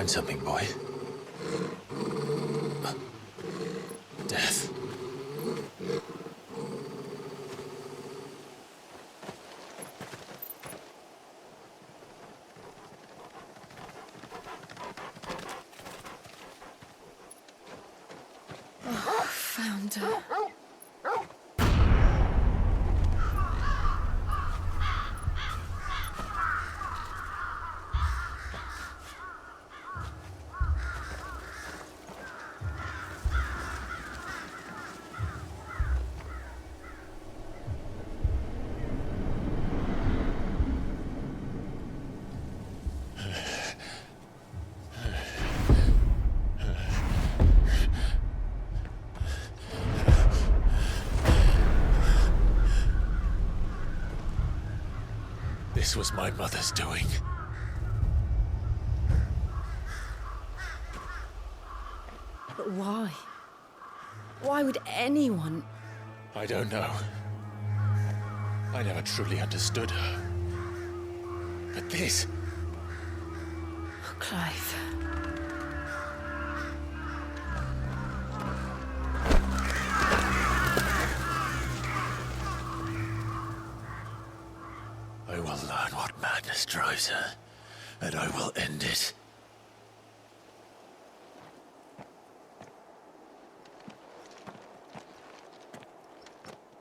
Find something, boy. Death. Oh, found her. This was my mother's doing. But why? Why would anyone? I don't know. I never truly understood her. But this... Oh, Clive. I will learn what madness drives her, and I will end it.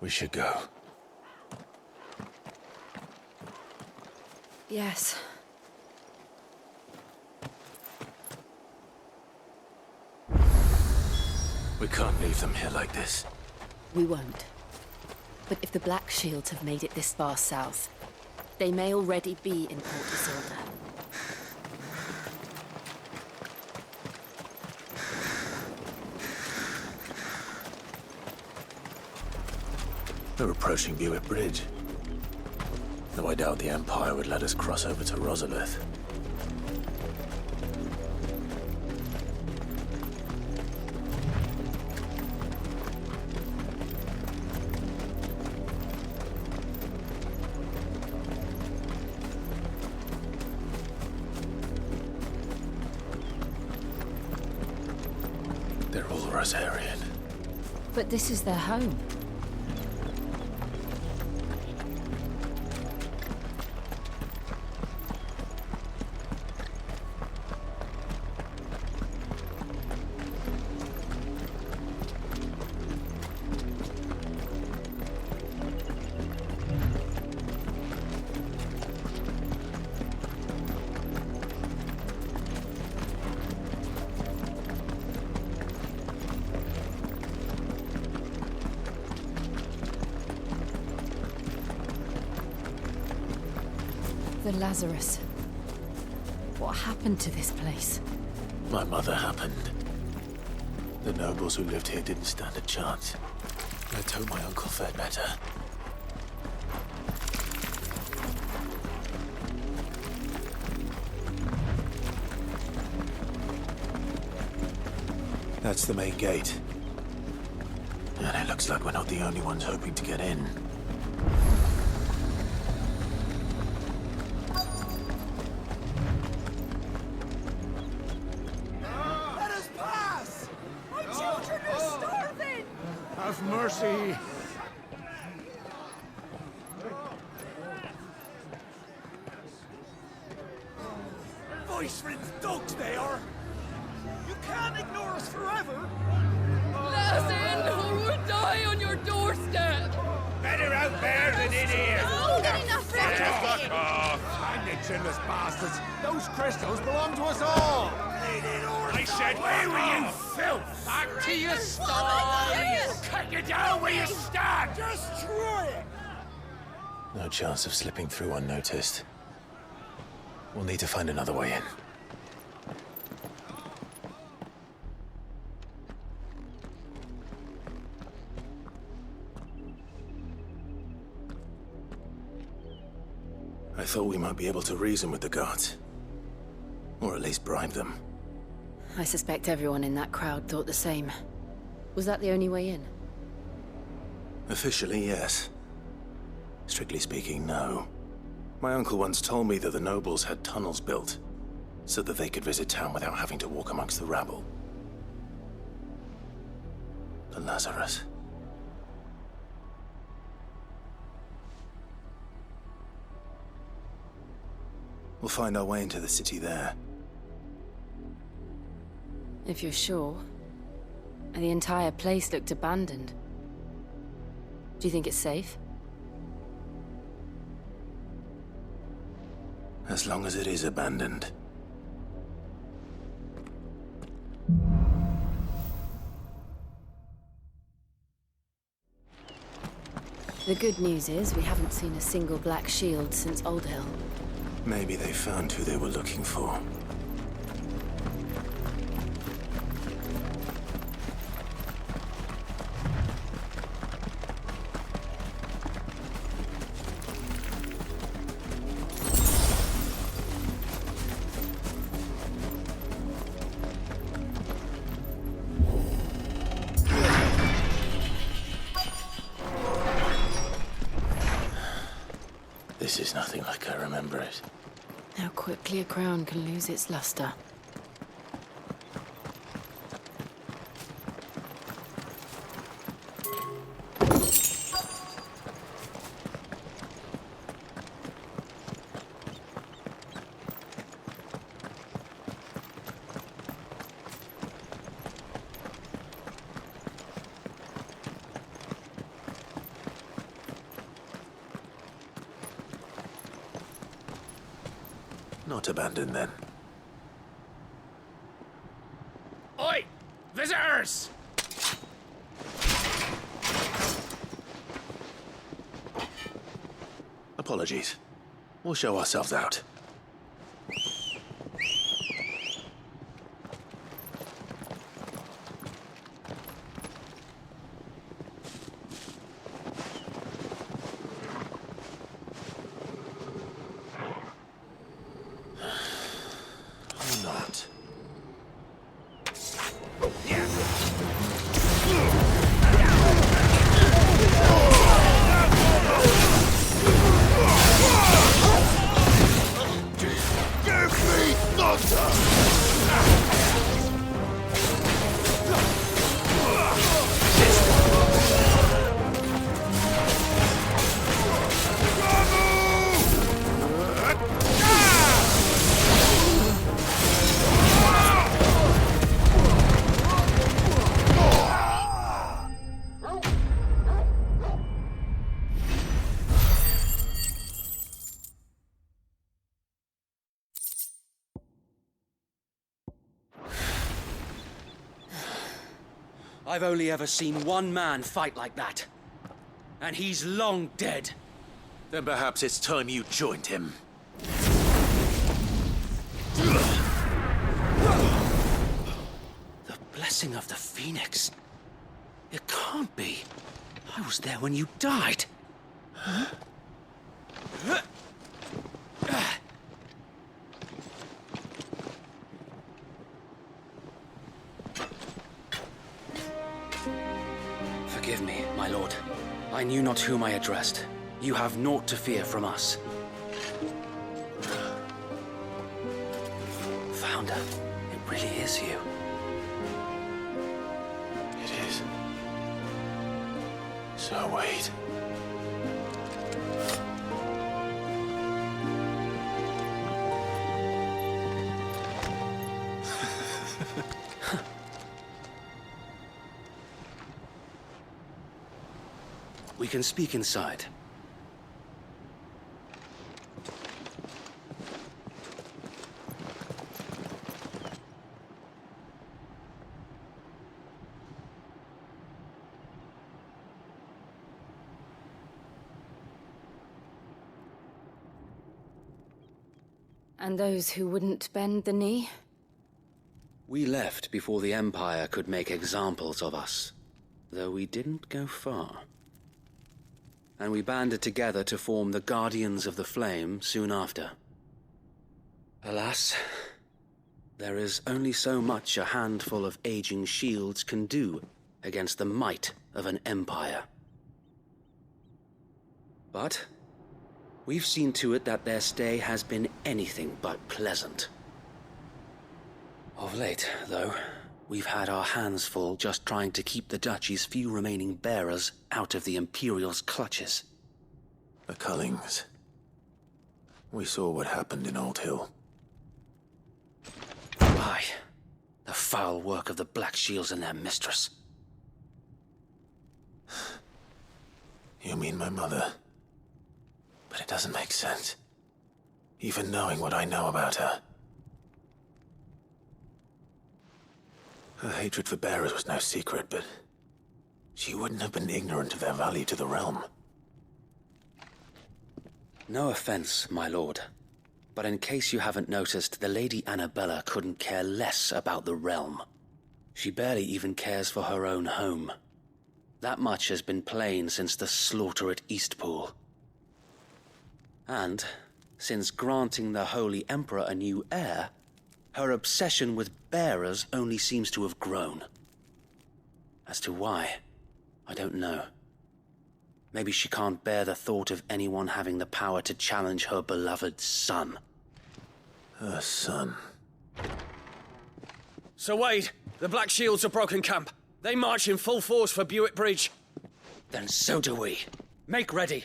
We should go. Yes. We can't leave them here like this. We won't. But if the Black Shields have made it this far south, they may already be in Port Isolde. We're approaching Buick Bridge. Though I doubt the Empire would let us cross over to Rosalith. They're all Rosarian. But this is their home. The Lazarus. What happened to this place? My mother happened. The nobles who lived here didn't stand a chance. Let's hope my uncle fared better. That's the main gate. And it looks like we're not the only ones hoping to get in. Have mercy! Voice-ridden dogs they are! You can't ignore us forever! Let us in, or we'll die on your doorstep! Better out there than in here! Oh, good enough for Fuck off! Hang the chinless bastards! Those crystals belong to us all! I said, where were you, filth? Back to your stalls! Cut you down where you stand! Destroy it! No chance of slipping through unnoticed. We'll need to find another way in. I thought we might be able to reason with the guards. Or at least bribe them. I suspect everyone in that crowd thought the same. Was that the only way in? Officially, yes. Strictly speaking, no. My uncle once told me that the nobles had tunnels built, so that they could visit town without having to walk amongst the rabble. The Lazarus. We'll find our way into the city there. If you're sure. The entire place looked abandoned. Do you think it's safe? As long as it is abandoned. The good news is we haven't seen a single black shield since Old Hill. Maybe they found who they were looking for. This is nothing like I remember it. How quickly a crown can lose its luster. Not abandoned, then. Oi! Visitors! Apologies. We'll show ourselves out. Not. Give me thunder! I've only ever seen one man fight like that. And he's long dead. Then perhaps it's time you joined him. The blessing of the Phoenix. It can't be. I was there when you died. Forgive me, my lord. I knew not whom I addressed. You have naught to fear from us. Founder, it really is you. It is. So wait. We can speak inside. And those who wouldn't bend the knee? We left before the Empire could make examples of us, though we didn't go far. And we banded together to form the Guardians of the Flame soon after. Alas, there is only so much a handful of aging shields can do against the might of an empire. But we've seen to it that their stay has been anything but pleasant. Of late, though, we've had our hands full just trying to keep the Duchy's few remaining bearers out of the Imperial's clutches. The Cullings. We saw what happened in Old Hill. Aye. The foul work of the Black Shields and their mistress. You mean my mother? But it doesn't make sense. Even knowing what I know about her. Her hatred for bearers was no secret, but she wouldn't have been ignorant of their value to the realm. No offense, my lord. But in case you haven't noticed, the Lady Annabella couldn't care less about the realm. She barely even cares for her own home. That much has been plain since the slaughter at Eastpool. And, since granting the Holy Emperor a new heir, her obsession with bearers only seems to have grown. As to why, I don't know. Maybe she can't bear the thought of anyone having the power to challenge her beloved son. Her son. Sir Wade, the Black Shields have broken camp. They march in full force for Buick Bridge. Then so do we. Make ready.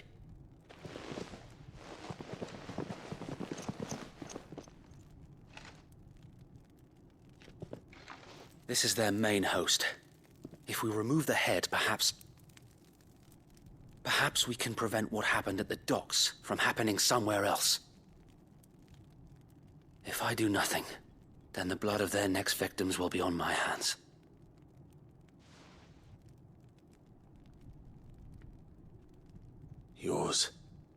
This is their main host. If we remove the head, perhaps we can prevent what happened at the docks from happening somewhere else. If I do nothing, then the blood of their next victims will be on my hands. Yours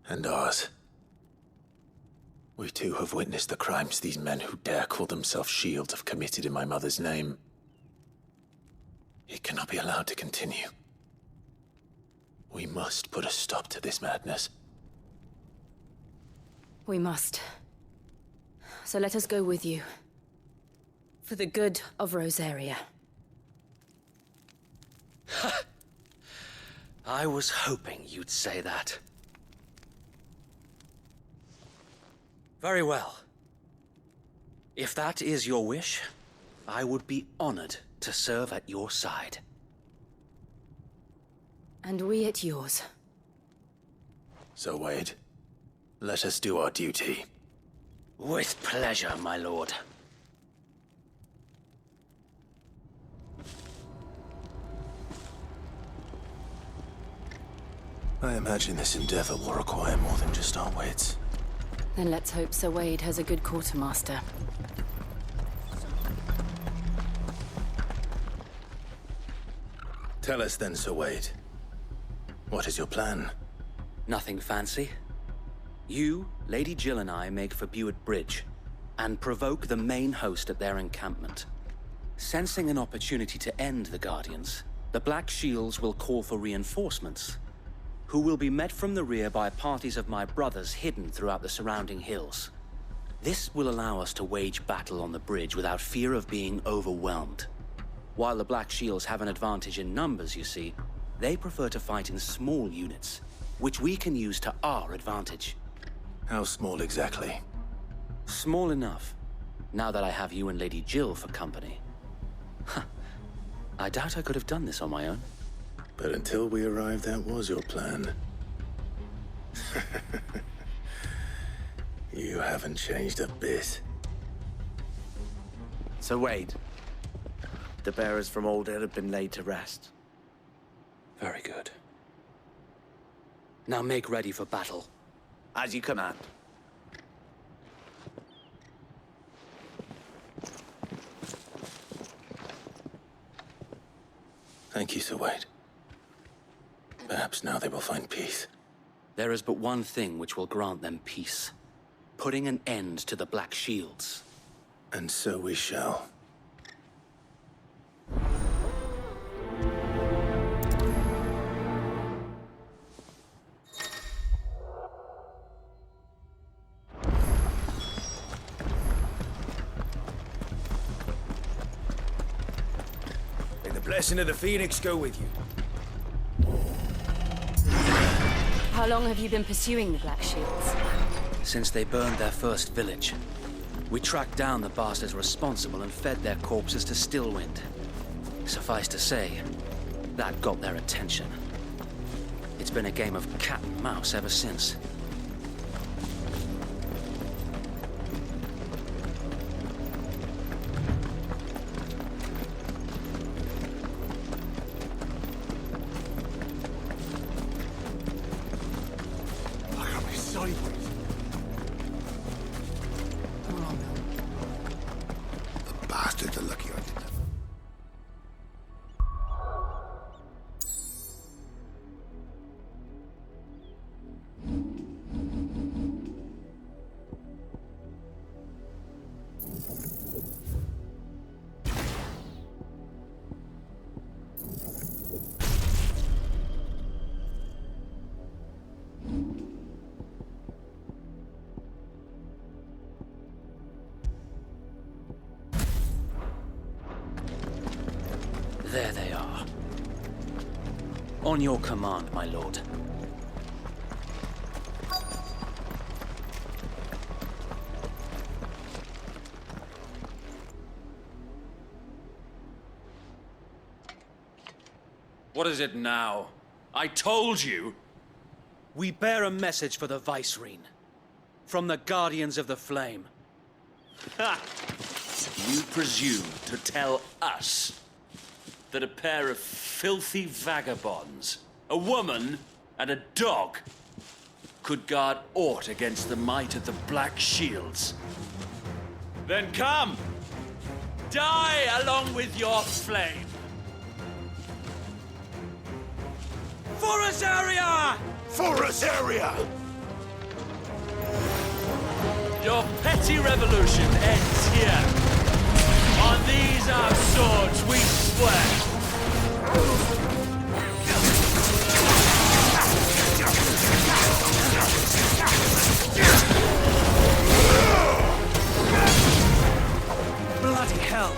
and ours. We too have witnessed the crimes these men who dare call themselves shields have committed in my mother's name. It cannot be allowed to continue. We must put a stop to this madness. We must. So let us go with you. For the good of Rosaria. I was hoping you'd say that. Very well. If that is your wish, I would be honored to serve at your side. And we at yours. So, Wade, let us do our duty. With pleasure, my lord. I imagine this endeavor will require more than just our wits. Then let's hope Sir Wade has a good quartermaster. Tell us then, Sir Wade. What is your plan? Nothing fancy. You, Lady Jill and I make for Buick Bridge, and provoke the main host at their encampment. Sensing an opportunity to end the Guardians, the Black Shields will call for reinforcements, who will be met from the rear by parties of my brothers hidden throughout the surrounding hills. This will allow us to wage battle on the bridge without fear of being overwhelmed. While the Black Shields have an advantage in numbers, you see, they prefer to fight in small units, which we can use to our advantage. How small exactly? Small enough, now that I have you and Lady Jill for company. I doubt I could have done this on my own. But until we arrived, that was your plan. You haven't changed a bit. So Wade, the bearers from Old Hill have been laid to rest. Very good. Now make ready for battle. As you command. Thank you, Sir Wade. Perhaps now they will find peace. There is but one thing which will grant them peace. Putting an end to the Black Shields. And so we shall. May the blessing of the Phoenix go with you. How long have you been pursuing the Black Shields? Since they burned their first village. We tracked down the bastards responsible and fed their corpses to Stillwind. Suffice to say, that got their attention. It's been a game of cat and mouse ever since. I got me sideways. Come along, Bill. The bastards are lucky I did that. There they are. On your command, my lord. What is it now? I told you! We bear a message for the Vicereine. From the Guardians of the Flame. Ha! You presume to tell us that a pair of filthy vagabonds, a woman and a dog, could guard aught against the might of the Black Shields? Then come! Die along with your flame! For us, area! For us area! Your petty revolution ends here. On these our swords we swear. Bloody hell!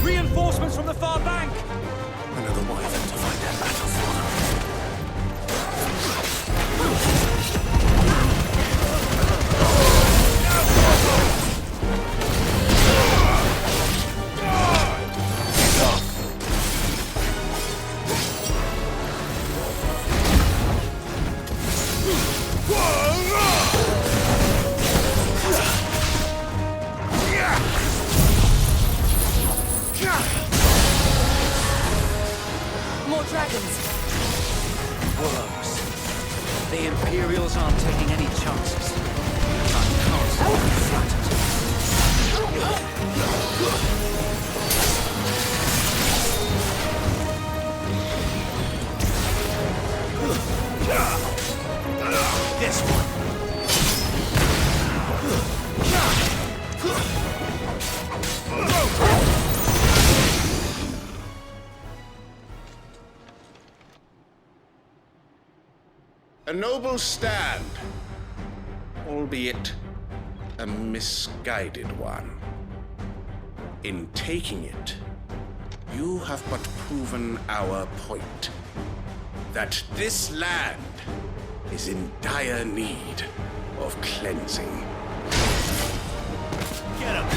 Reinforcements from the far bank! Another way for them to find their battle for them. More dragons! Wolves. The Imperials aren't taking any chances. I can't stand flattered. This one. A noble stand, albeit a misguided one. In taking it, you have but proven our point, that this land is in dire need of cleansing. Get him!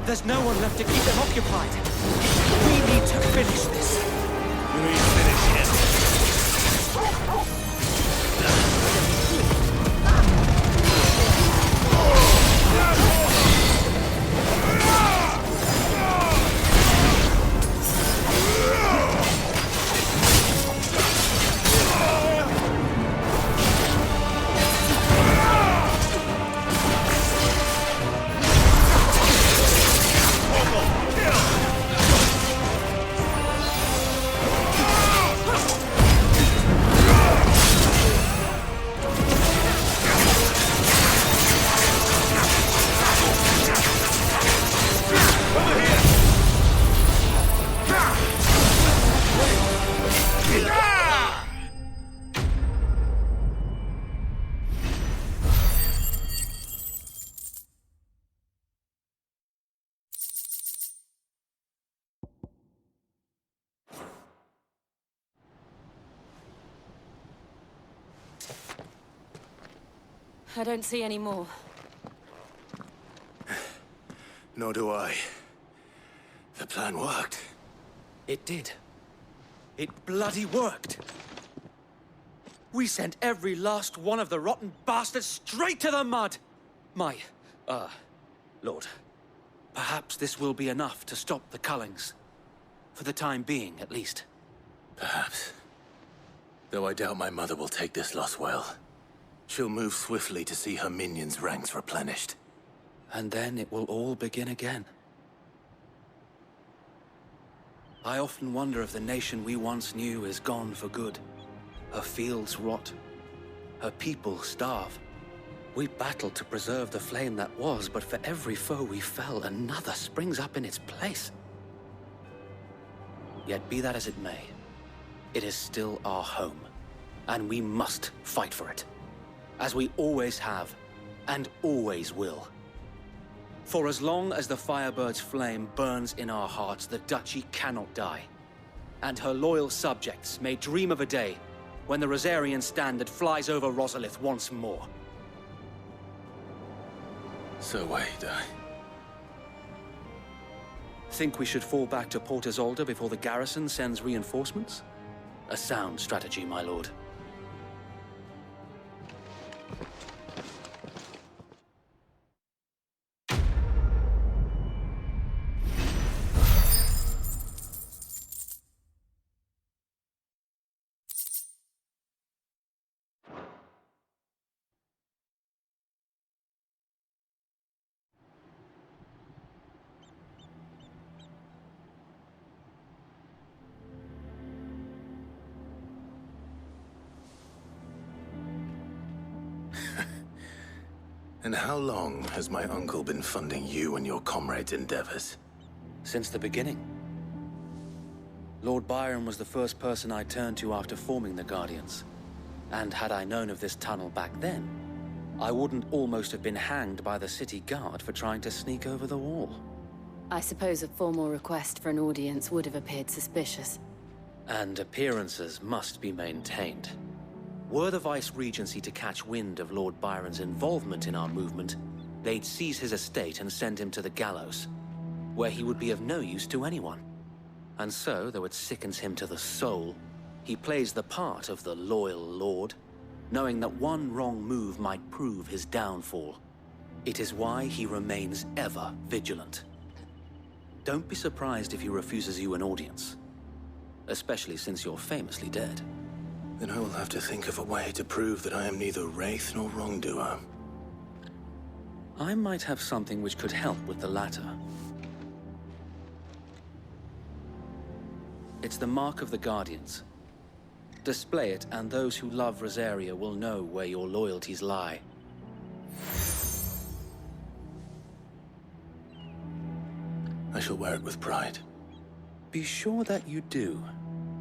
There's no one left to keep them occupied. We need to finish this. We ain't finished yet. I don't see any more. Nor do I. The plan worked. It did. It bloody worked. We sent every last one of the rotten bastards straight to the mud! Lord, perhaps this will be enough to stop the Cullings. For the time being, at least. Perhaps. Though I doubt my mother will take this loss well. She'll move swiftly to see her minions' ranks replenished. And then it will all begin again. I often wonder if the nation we once knew is gone for good. Her fields rot. Her people starve. We battled to preserve the flame that was, but for every foe we fell, another springs up in its place. Yet be that as it may, it is still our home, and we must fight for it. As we always have, and always will. For as long as the Firebird's flame burns in our hearts, the Duchy cannot die. And her loyal subjects may dream of a day when the Rosarian standard flies over Rosalith once more. So wait, Think we should fall back to Port Isolde before the garrison sends reinforcements? A sound strategy, my lord. And how long has my uncle been funding you and your comrades' endeavors? Since the beginning. Lord Byron was the first person I turned to after forming the Guardians. And had I known of this tunnel back then, I wouldn't almost have been hanged by the city guard for trying to sneak over the wall. I suppose a formal request for an audience would have appeared suspicious. And appearances must be maintained. Were the Vice-Regency to catch wind of Lord Byron's involvement in our movement, they'd seize his estate and send him to the gallows, where he would be of no use to anyone. And so, though it sickens him to the soul, he plays the part of the loyal lord, knowing that one wrong move might prove his downfall. It is why he remains ever vigilant. Don't be surprised if he refuses you an audience, especially since you're famously dead. Then I will have to think of a way to prove that I am neither wraith nor wrongdoer. I might have something which could help with the latter. It's the mark of the Guardians. Display it, and those who love Rosaria will know where your loyalties lie. I shall wear it with pride. Be sure that you do.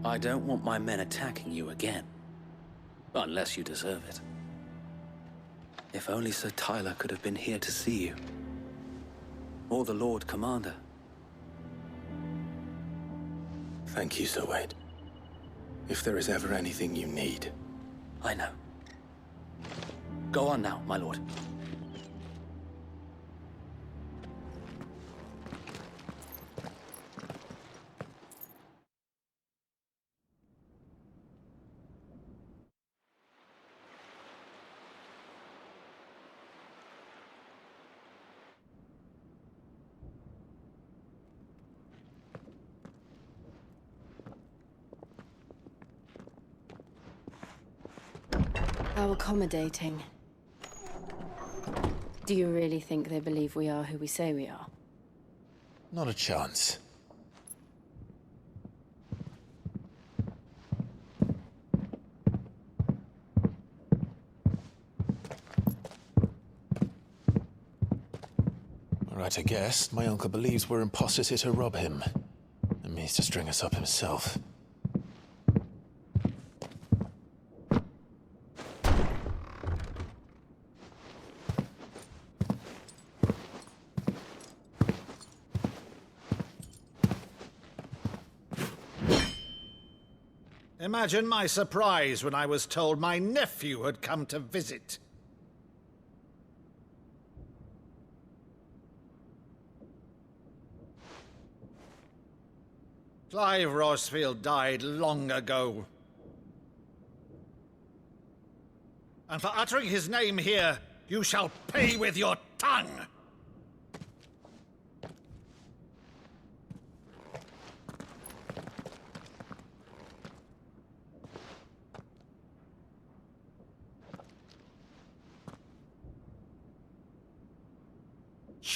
I don't want my men attacking you again. Unless you deserve it. If only Sir Tyler could have been here to see you. Or the Lord Commander. Thank you, Sir Wade. If there is ever anything you need. I know. Go on now, my lord. How accommodating. Do you really think they believe we are who we say we are? Not a chance. Right, I guess. My uncle believes we're imposters here to rob him. And means to string us up himself. Imagine my surprise when I was told my nephew had come to visit. Clive Rosfield died long ago. And for uttering his name here, you shall pay with your tongue!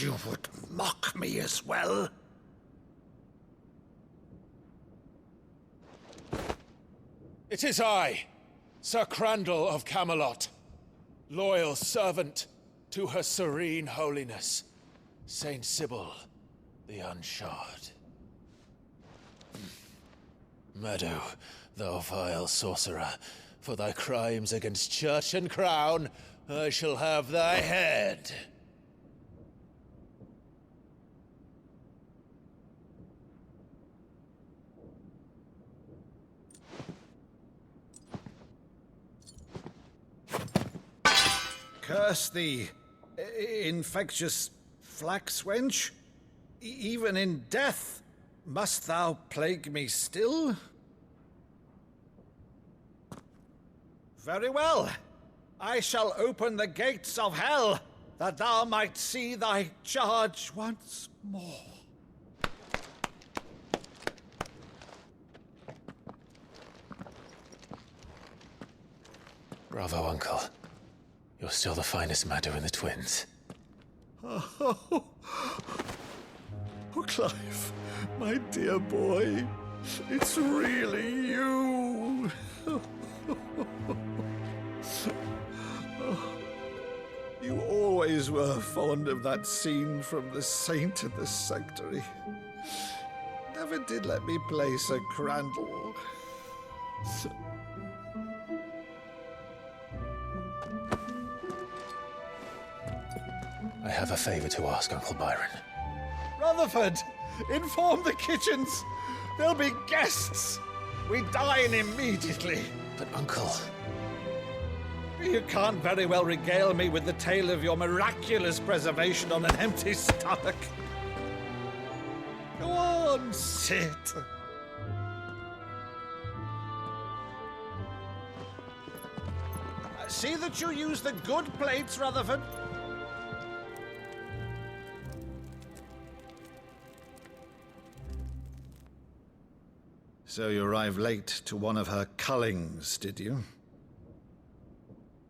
You would mock me as well? It is I, Sir Crandall of Camelot, loyal servant to Her Serene Holiness, Saint Sybil the Unshod. Meadow, thou vile sorcerer, for thy crimes against church and crown, I shall have thy head. Curse thee, infectious flax wench. Even in death, must thou plague me still? Very well. I shall open the gates of hell, that thou might see thy charge once more. Bravo, Uncle. You're still the finest Meadow in the twins. Oh, Clive, my dear boy, it's really you. You always were fond of that scene from The Saint in the Sanctuary. Never did let me play Sir Crandall. I have a favor to ask, Uncle Byron. Rutherford, inform the kitchens. There'll be guests. We dine immediately. But, Uncle... You can't very well regale me with the tale of your miraculous preservation on an empty stomach. Go on, sit. See that you use the good plates, Rutherford. So you arrived late to one of her cullings, did you?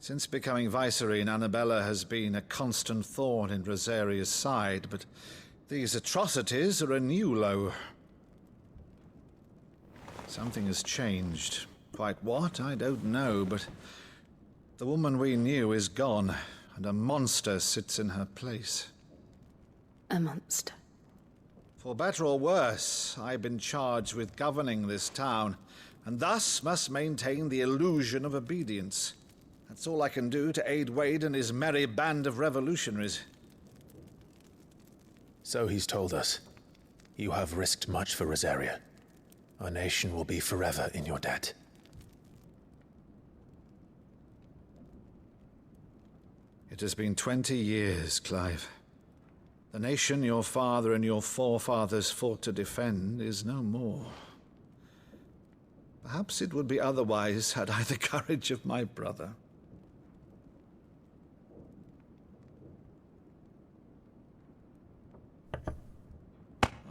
Since becoming Vicereine, Annabella has been a constant thorn in Rosaria's side, but these atrocities are a new low. Something has changed. Quite what, I don't know, but the woman we knew is gone, and a monster sits in her place. A monster? For better or worse, I've been charged with governing this town, and thus must maintain the illusion of obedience. That's all I can do to aid Wade and his merry band of revolutionaries. So he's told us. You have risked much for Rosaria. Our nation will be forever in your debt. It has been 20 years, Clive. The nation your father and your forefathers fought to defend is no more. Perhaps it would be otherwise had I the courage of my brother.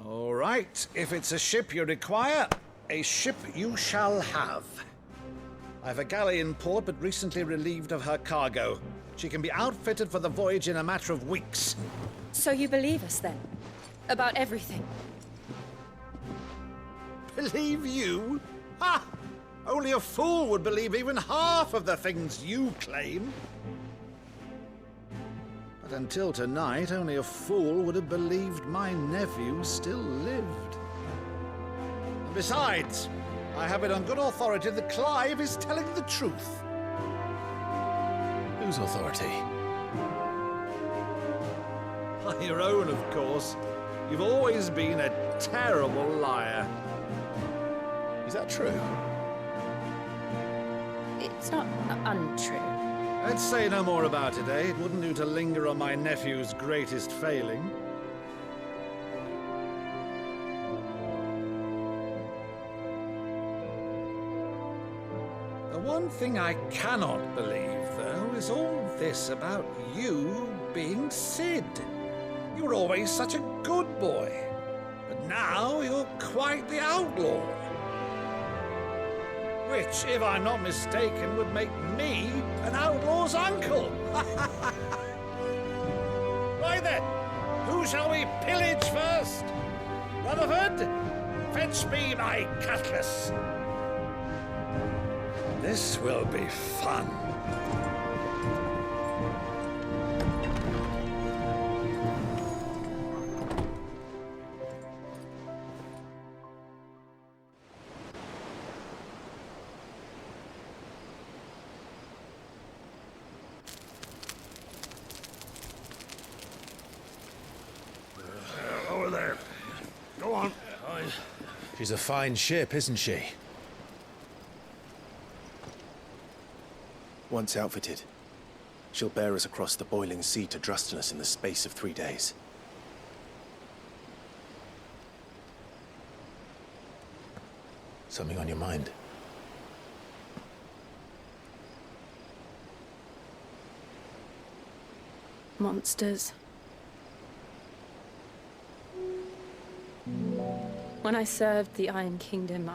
All right, if it's a ship you require, a ship you shall have. I have a galley in port, but recently relieved of her cargo. She can be outfitted for the voyage in a matter of weeks. So you believe us, then? About everything? Believe you? Ha! Only a fool would believe even half of the things you claim. But until tonight, only a fool would have believed my nephew still lived. And besides, I have it on good authority that Clive is telling the truth. Whose authority? Your own, of course. You've always been a terrible liar. Is that true? It's not untrue. Let's say no more about it, eh? It wouldn't do to linger on my nephew's greatest failing. The one thing I cannot believe, though, is all this about you being Sid. You were always such a good boy, but now you're quite the outlaw. Which, if I'm not mistaken, would make me an outlaw's uncle. Right then, who shall we pillage first? Rutherford, fetch me my cutlass. This will be fun. Over there. Go on. She's a fine ship, isn't she? Once outfitted, she'll bear us across the boiling sea to Drustinus in the space of 3 days. Something on your mind? Monsters. When I served the Iron Kingdom,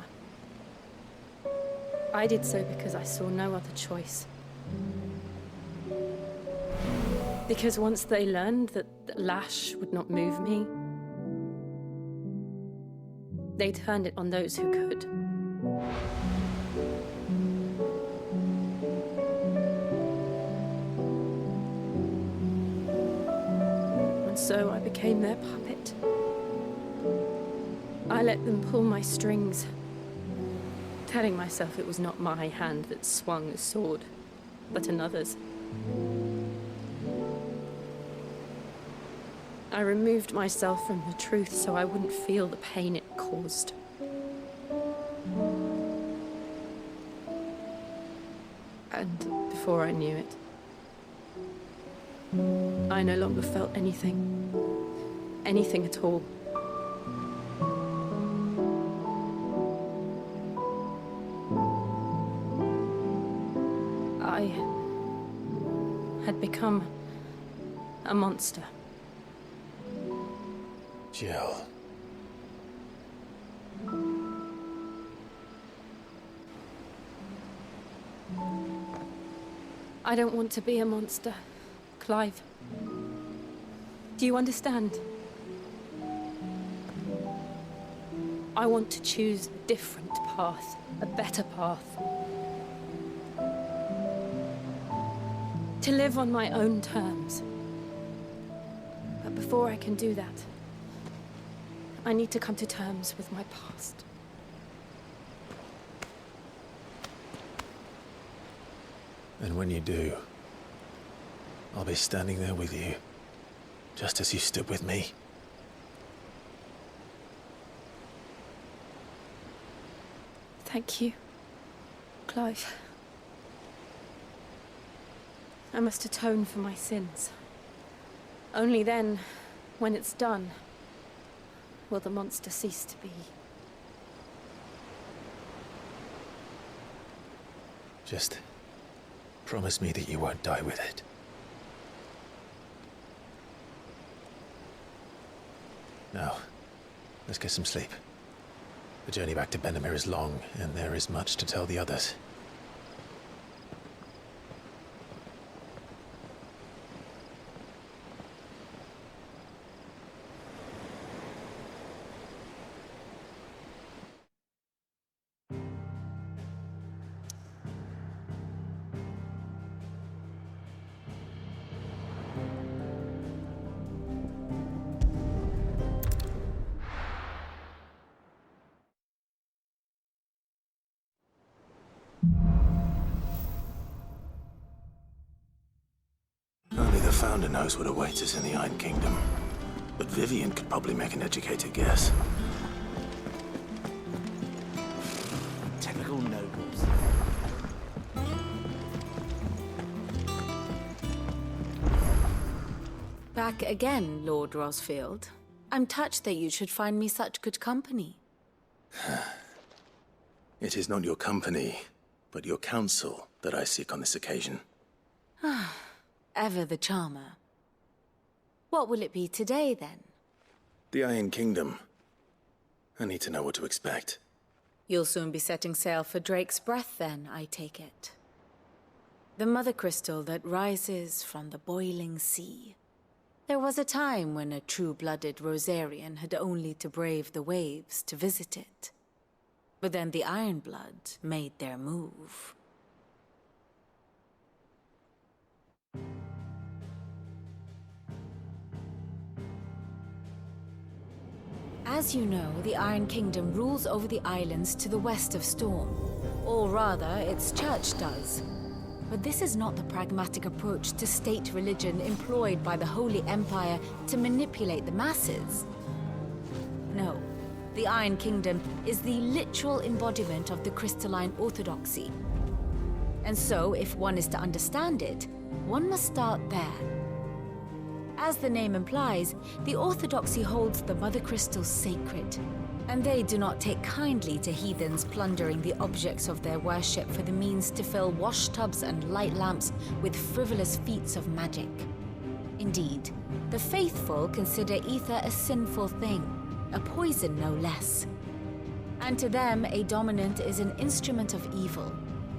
I did so because I saw no other choice. Because once they learned that the lash would not move me, they turned it on those who could. And so I became their puppet. I let them pull my strings, telling myself it was not my hand that swung the sword, but another's. I removed myself from the truth so I wouldn't feel the pain it caused. And before I knew it, I no longer felt anything. Anything at all. I had become a monster. Jill. I don't want to be a monster, Clive. Do you understand? I want to choose a different path, a better path. To live on my own terms. But before I can do that, I need to come to terms with my past. And when you do, I'll be standing there with you, just as you stood with me. Thank you, Clive. I must atone for my sins. Only then, when it's done, will the monster cease to be. Just promise me that you won't die with it. Now, let's get some sleep. The journey back to Benamir is long, and there is much to tell the others. founder knows what awaits us in the Iron Kingdom, but Vivian could probably make an educated guess. Typical nobles. Back again, Lord Rosfield. I'm touched that you should find me such good company. It is not your company, but your counsel that I seek on this occasion. Ever the charmer. What will it be today, then? The Iron Kingdom. I need to know what to expect. You'll soon be setting sail for Drake's Breath, then, I take it. The mother crystal that rises from the boiling sea. There was a time when a true-blooded Rosarian had only to brave the waves to visit it. But then the Ironblood made their move. As you know, the Iron Kingdom rules over the islands to the west of Storm. Or rather, its church does. But this is not the pragmatic approach to state religion employed by the Holy Empire to manipulate the masses. No, the Iron Kingdom is the literal embodiment of the crystalline orthodoxy. And so, if one is to understand it, one must start there. As the name implies, the orthodoxy holds the Mother Crystals sacred, and they do not take kindly to heathens plundering the objects of their worship for the means to fill washtubs and light lamps with frivolous feats of magic. Indeed, the faithful consider ether a sinful thing, a poison no less. And to them, a dominant is an instrument of evil,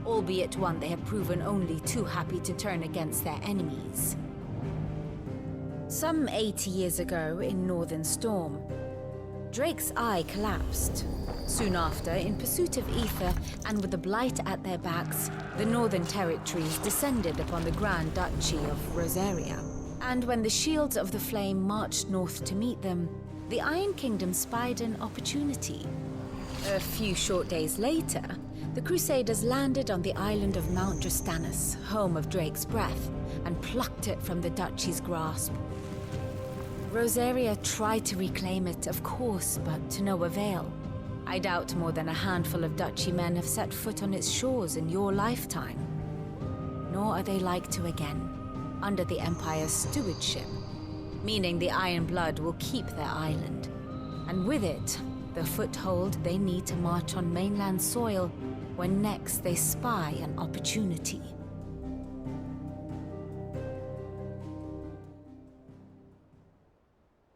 albeit one they have proven only too happy to turn against their enemies. Some 80 years ago in Northern Storm, Drake's eye collapsed. Soon after, in pursuit of ether and with the Blight at their backs, the Northern Territories descended upon the Grand Duchy of Rosaria. And when the Shields of the Flame marched north to meet them, the Iron Kingdom spied an opportunity. A few short days later, the Crusaders landed on the island of Mount Drastanus, home of Drake's Breath, and plucked it from the Duchy's grasp. Rosaria tried to reclaim it, of course, but to no avail. I doubt more than a handful of Duchy men have set foot on its shores in your lifetime. Nor are they like to again, under the Empire's stewardship, meaning the Iron Blood will keep their island, and with it, the foothold they need to march on mainland soil when next they spy an opportunity.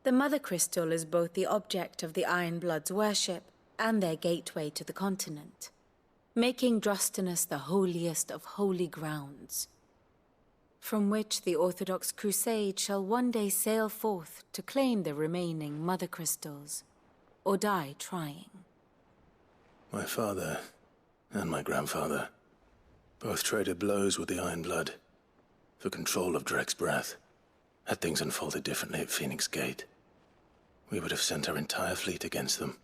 The Mother Crystal is both the object of the Iron Blood's worship and their gateway to the continent, making Drastanus the holiest of holy grounds, from which the Orthodox Crusade shall one day sail forth to claim the remaining Mother Crystals, or die trying. My father and my grandfather both traded blows with the Iron Blood for control of Drake's Breath. Had things unfolded differently at Phoenix Gate, we would have sent our entire fleet against them.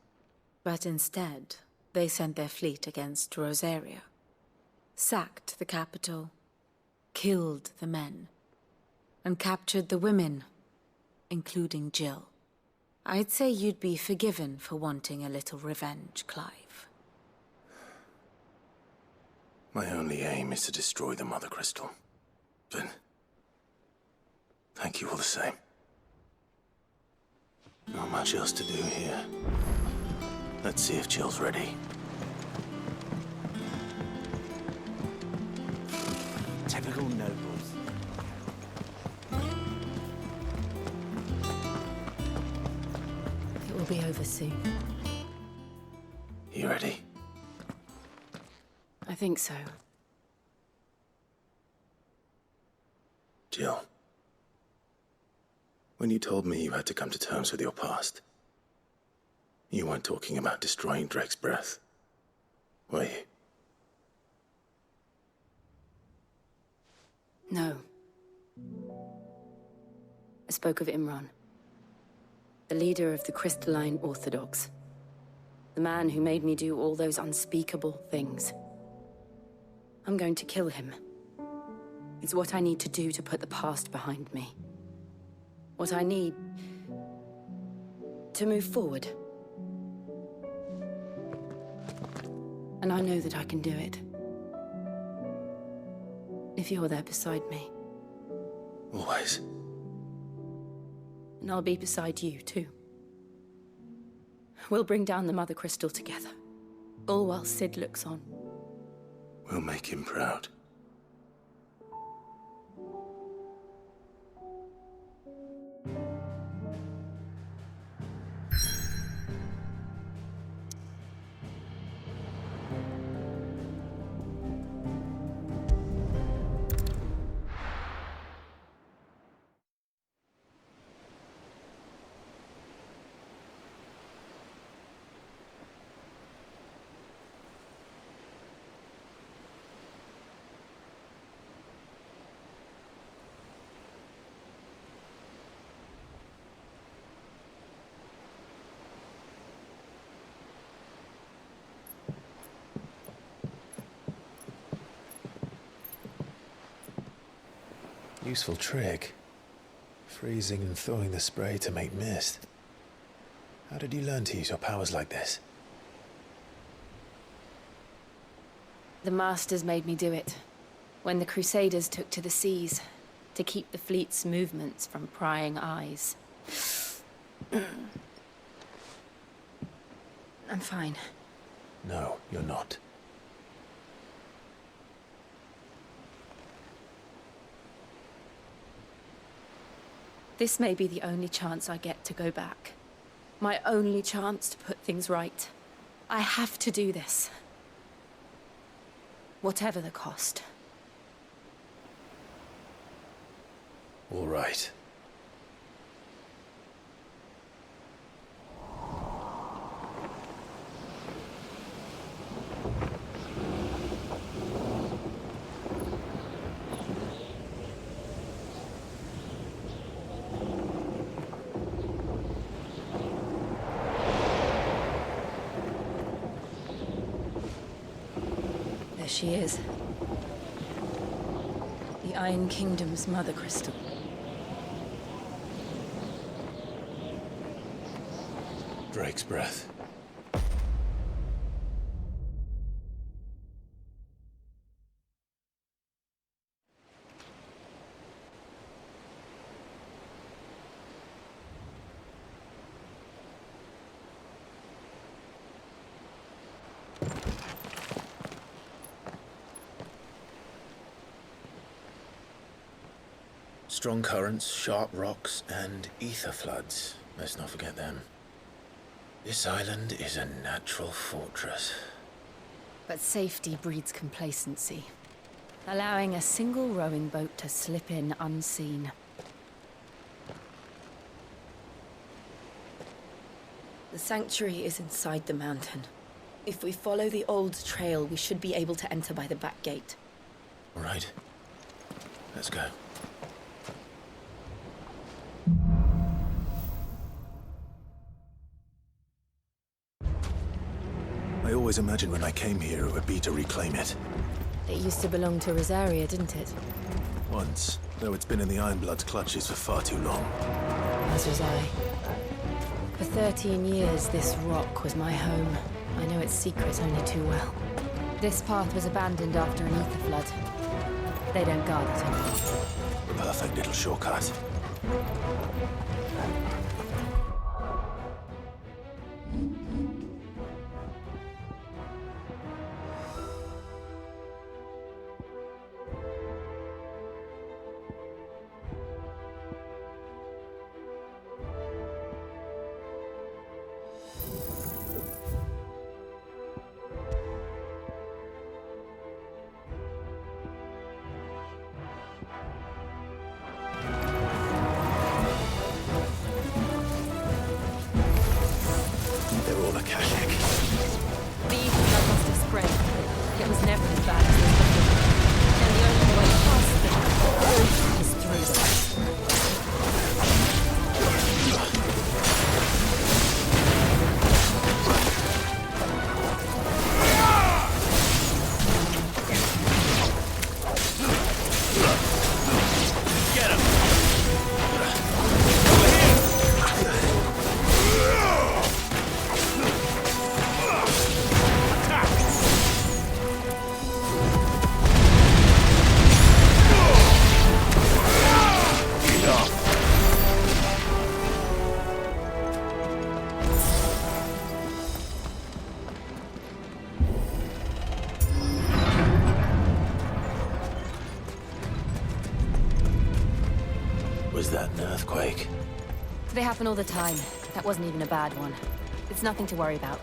But instead, they sent their fleet against Rosaria, sacked the capital, killed the men, and captured the women, including Jill. I'd say you'd be forgiven for wanting a little revenge, Clive. My only aim is to destroy the Mother Crystal. But thank you all the same. Not much else to do here. Let's see if Jill's ready. Typical nobles. It will be over soon. You ready? I think so. Jill. When you told me you had to come to terms with your past, you weren't talking about destroying Drake's Breath, were you? No. I spoke of Imran, the leader of the Crystalline Orthodox. The man who made me do all those unspeakable things. I'm going to kill him. It's what I need to do to put the past behind me. What I need to move forward. And I know that I can do it. If you're there beside me. Always. And I'll be beside you, too. We'll bring down the Mother Crystal together. All while Sid looks on. We'll make him proud. Useful trick. Freezing and thawing the spray to make mist. How did you learn to use your powers like this? The Masters made me do it. When the Crusaders took to the seas, to keep the fleet's movements from prying eyes. I'm fine. No, you're not. This may be the only chance I get to go back. My only chance to put things right. I have to do this. Whatever the cost. All right. There she is. The Iron Kingdom's Mother Crystal. Drake's breath. Strong currents, sharp rocks, and ether floods. Let's not forget them. This island is a natural fortress. But safety breeds complacency, allowing a single rowing boat to slip in unseen. The sanctuary is inside the mountain. If we follow the old trail, we should be able to enter by the back gate. All right. Let's go. I always imagined when I came here it would be to reclaim it. It used to belong to Rosaria, didn't it? Once, though it's been in the Ironblood's clutches for far too long. As was I. For 13 years, this rock was my home. I know its secrets only too well. This path was abandoned after an ether flood. They don't guard it anymore. Perfect little shortcut. earthquake. They happen all the time. That wasn't even a bad one. It's nothing to worry about.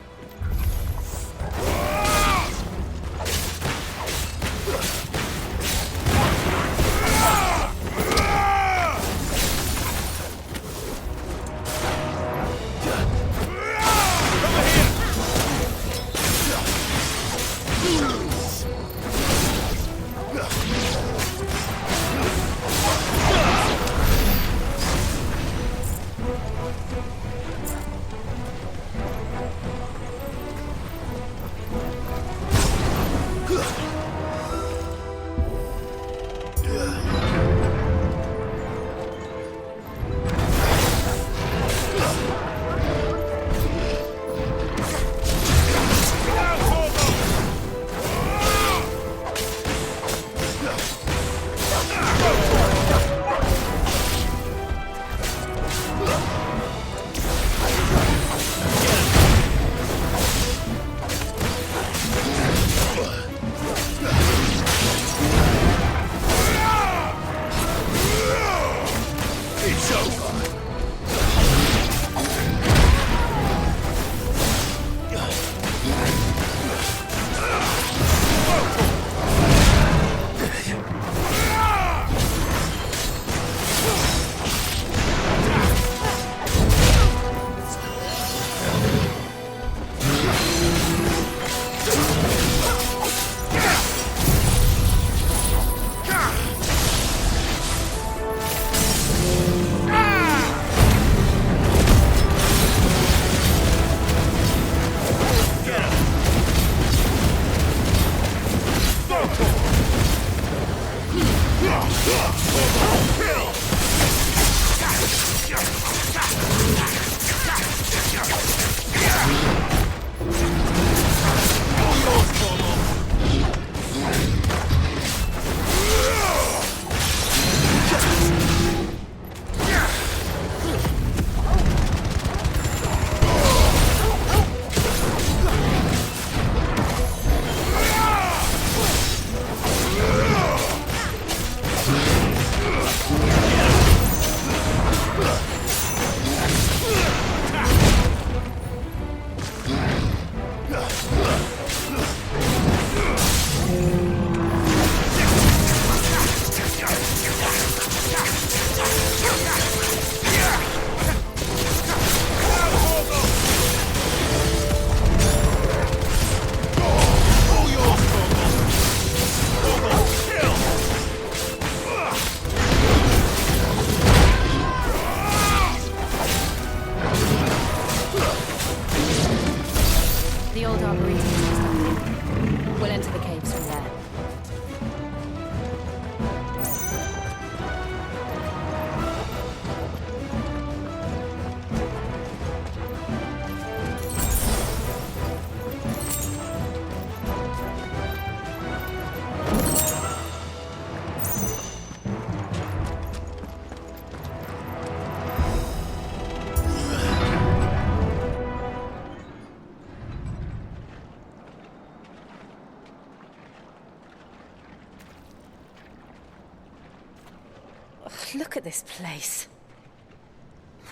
Look at this place.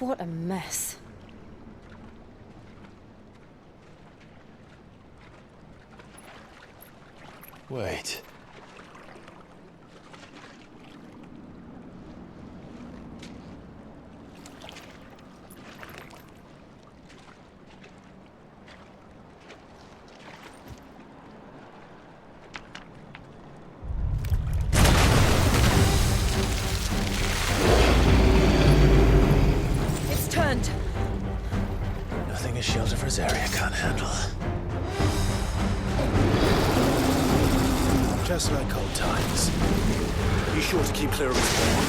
What a mess. Wait. Nothing a shelter for Zarya can't handle. Just like old times. Be sure to keep clear of his wall.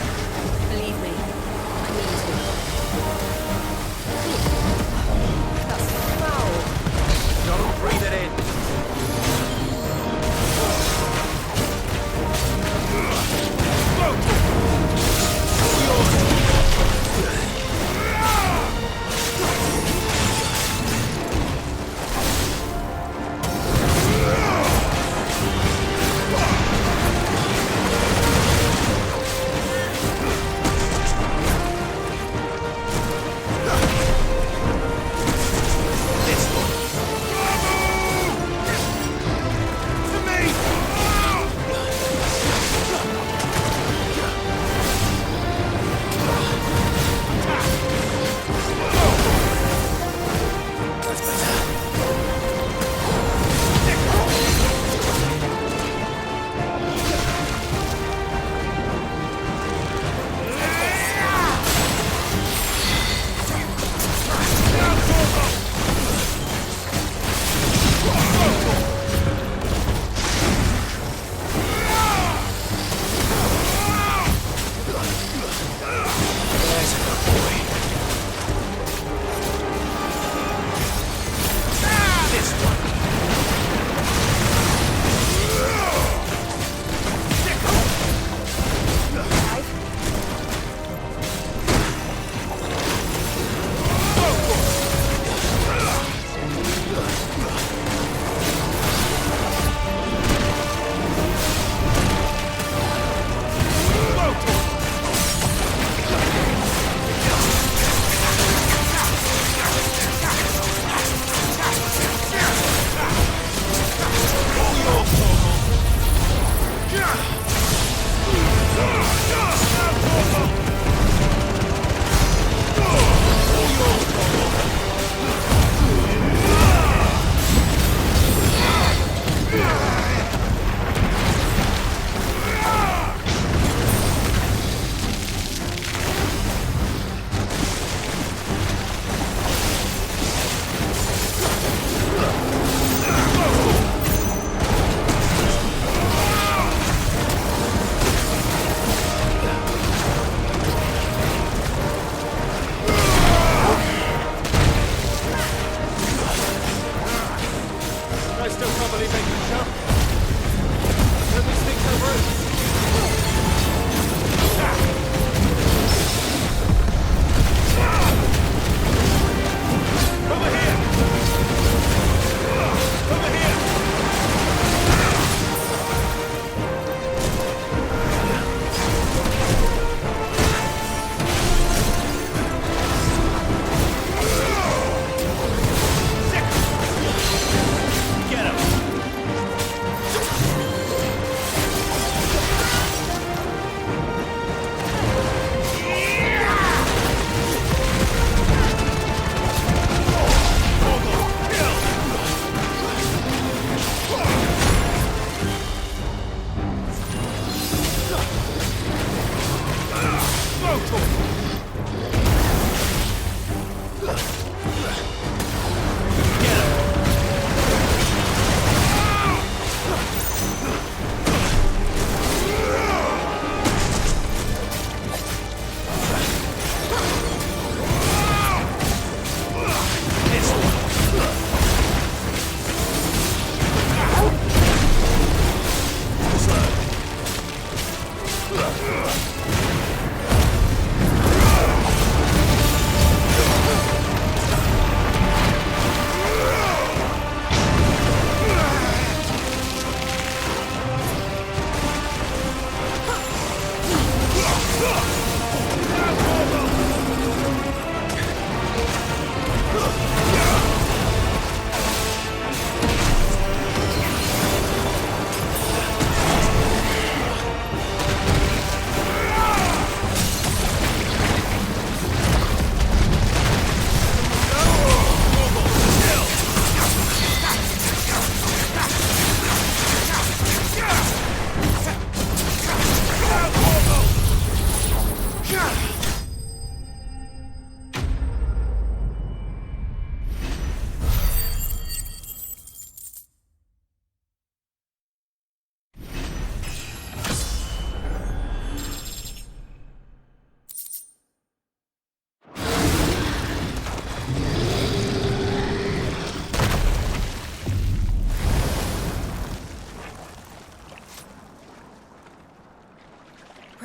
Believe me, I need to. That's foul. Don't breathe it in.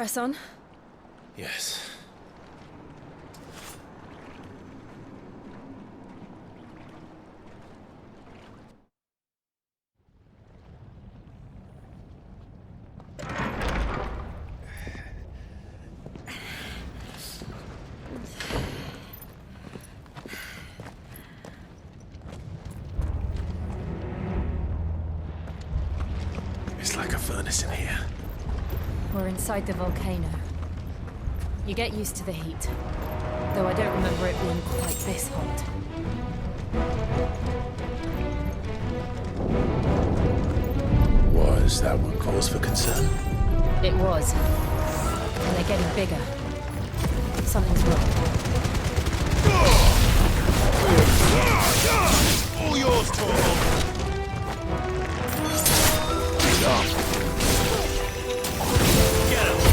Press on? Yes. It's like a furnace in here. We're inside the volcano. You get used to the heat, though I don't remember it being quite this hot. Was that one cause for concern? It was. And they're getting bigger. Something's wrong. All yours, Torvald! Get him!